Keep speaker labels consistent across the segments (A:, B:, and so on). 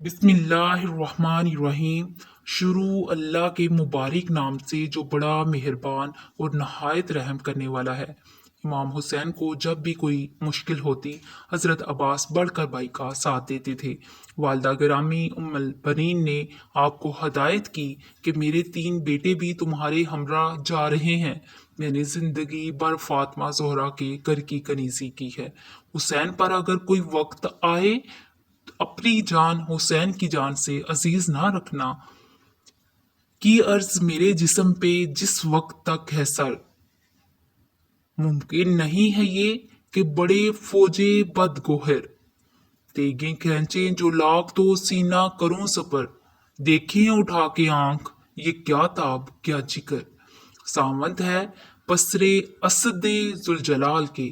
A: बिस्मिल्लाहिर्रहमानिर्रहीम। शुरू अल्लाह के मुबारक नाम से जो बड़ा मेहरबान और नहायत रहम करने वाला है। इमाम हुसैन को जब भी कोई मुश्किल होती, हज़रत अब्बास बढ़कर भाई का साथ देते थे। वालदा गिरामी उम्मुल बनीन ने आपको हदायत की कि मेरे 3 बेटे भी तुम्हारे हमरा जा रहे हैं। मैंने जिंदगी भर फातिमा ज़ोहरा के घर की कनीज़ी की है। हुसैन पर अगर कोई वक्त आए अपनी जान हुसैन की जान से अजीज ना रखना। की अर्ज मेरे जिस्म पे जिस वक्त तक है सर, मुमकिन नहीं है ये कि बड़े फौजे बदगोहर तेगे खींचे जो लाख तो सीना करूं सपर। देखें उठा के आंख ये क्या ताब क्या जिक्र। सामंत है पसरे असदे जुलजलाल के,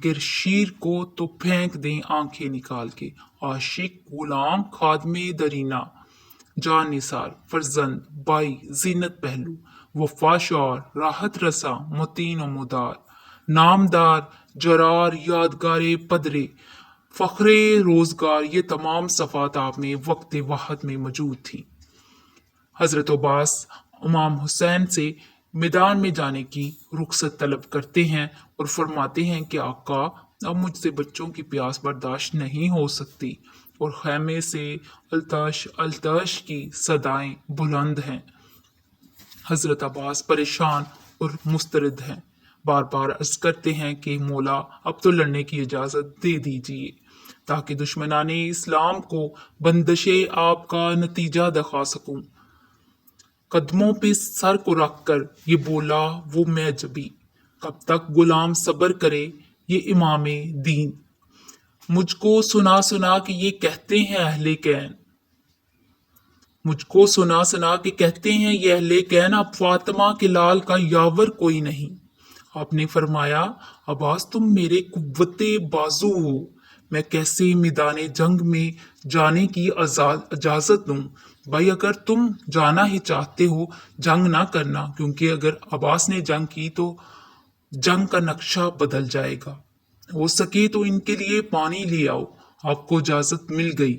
A: गिर शीर को तो फेंक दें आंखें निकाल के। आशिक गुलाम खादमे दरीना, जान निसार फरजंद बाई जीनत पहलू, वफा शौर राहत रसा मुतीन व मुदार, नामदार जरार यादगारे पदरे, फखरे रोजगार। ये तमाम सफ़ात आप में वक्त वहद में मौजूद थी। हजरत अब्बास इमाम हुसैन से मैदान में जाने की रुखसत तलब करते हैं और फरमाते हैं कि आका, अब मुझसे बच्चों की प्यास बर्दाश्त नहीं हो सकती। और खैमे से अल्तश अल्तश की सदाएं बुलंद हैं। हजरत अब्बास परेशान और मुस्तरद हैं, बार बार अर्ज करते हैं कि मौला अब तो लड़ने की इजाज़त दे दीजिए ताकि दुश्मनान इस्लाम को बंदशे आपका नतीजा दिखा सकूं। कदमों पे सर को रखकर ये बोला वो मैं जबी, कब तक गुलाम सब्र करे ये इमामे दीन। मुझको सुना सुना के ये कहते हैं अहले कैन, मुझको सुना सुना के कहते हैं ये अहले कैन, अब फातिमा के लाल का यावर कोई नहीं। आपने फरमाया अब्बास तुम मेरे कुव्वते बाजू हो, मैं कैसे मैदाने जंग में जाने की इजाजत दूं। भाई अगर तुम जाना ही चाहते हो जंग ना करना, क्योंकि अगर अब्बास ने जंग की तो जंग का नक्शा बदल जाएगा। हो सके तो इनके लिए पानी ले आओ। आपको इजाजत मिल गई।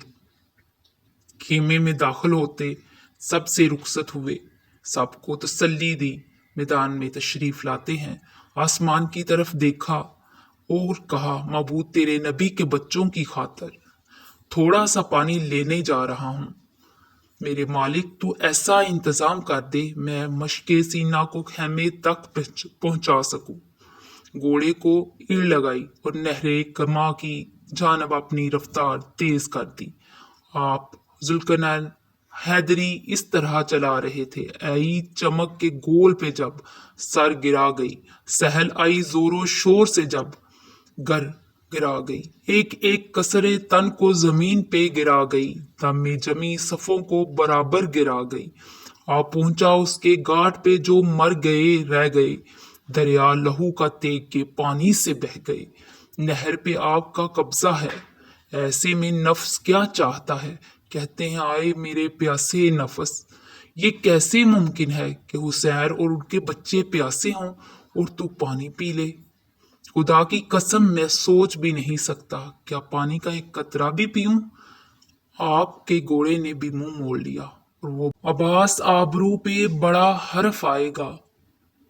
A: खेमे में दाखिल होते सबसे रुखसत हुए, सबको तसल्ली दी। मैदान में तशरीफ लाते हैं, आसमान की तरफ देखा और कहा मबूद तेरे नबी के बच्चों की खातर थोड़ा सा पानी लेने जा रहा हूँ। मेरे मालिक तू ऐसा इंतजाम कर दे मैं मशके सीना को खेमे तक पहुंचा सकूं। घोड़े को ईड़ लगाई और नहरे कमा की जानब अपनी रफ्तार तेज कर दी। आप जुल्कनैन हैदरी इस तरह चला रहे थे। आई चमक के गोल पे जब सर गिरा गई, सहल आई जोरों शोर से जब गर गिरा गई, एक एक कसरे तन को जमीन पे गिरा गई, दम में जमी सफों को बराबर गिरा गई। आ पहुंचा उसके घाट पे जो मर गए रह गए, दरिया लहू का तेग के पानी से बह गए। नहर पे आग का कब्जा है, ऐसे में नफ्स क्या चाहता है। कहते हैं आए मेरे प्यासे नफस, ये कैसे मुमकिन है कि हुसैन और उनके बच्चे प्यासे हों और तू पानी पी ले। खुदा की कसम मैं सोच भी नहीं सकता, क्या पानी का एक कतरा भी पीऊं। आपके घोड़े ने भी मुंह मोड़ लिया और वो अब्बास आबरू पे बड़ा हर्फ आएगा,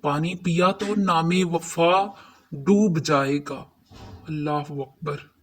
A: पानी पिया तो नामे वफा डूब जाएगा। अल्लाह अकबर।